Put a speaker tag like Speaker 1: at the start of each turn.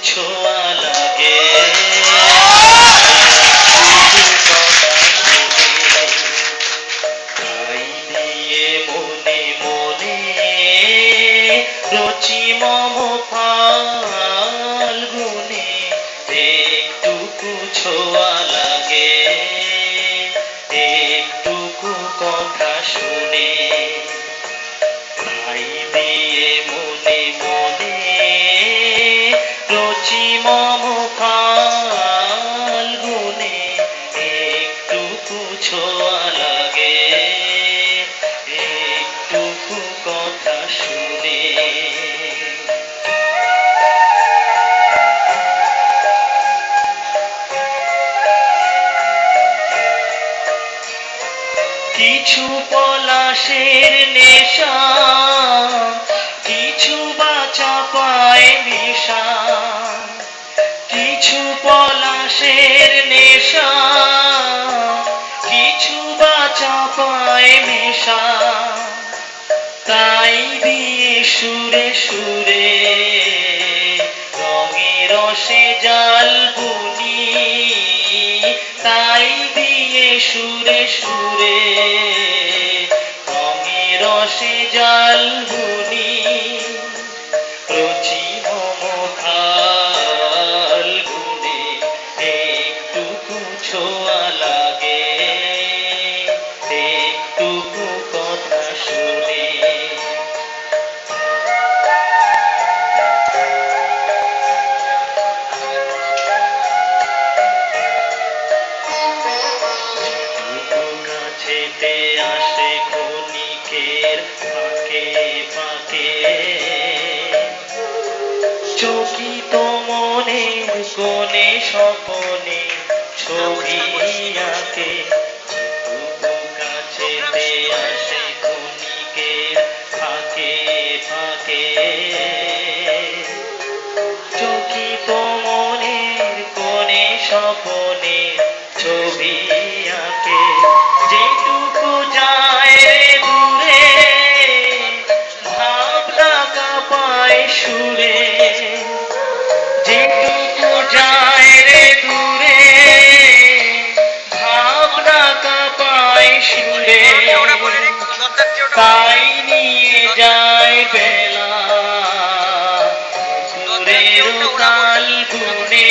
Speaker 1: ছোঁয়া লাগে তাই দিয়ে মনে মনে রচি মম ফাল্গুনে একটুকু ছোঁয়া লাগে একটুকু কথা শুনে তাই দিয়ে মনে মনে রচি মম ফাল্গুনে একটুকু ছোঁয়া লাগে একটুকু কথা শুনে কিছু পলাশের নেশা কিছু বাঁচা পায় নেশা কিছু পলাশের নেশা কিছু বাঁচা পায় নেশা তাই দিয়ে সুরে সুরে রঙে রসে জাল বুনি তাই দিয়ে সুরে সুরে রঙে রসে জাল বুনি রচি মম ফাল্গুনে একটুকু ছোঁয়া লাগে একটুকু কথা শুনে কাছেতে আসে ক্ষণিকের ফাঁকে ফাঁকে চকিত মনের কোণে স্বপনে ছবি আঁকে কাছেতে আসে ক্ষণিকের ফাঁকে ফাঁকে চকিত মনের কোণে স্বপনে ছবি আঁকে যেটুকু যায় রে দূরে ভাবনা কাঁপায় সুরে যেটুকু যায় রে দূরে ভাবনা কাঁপায় সুরে তাই নিয়ে যায় বেলা সুরের কাল গুনে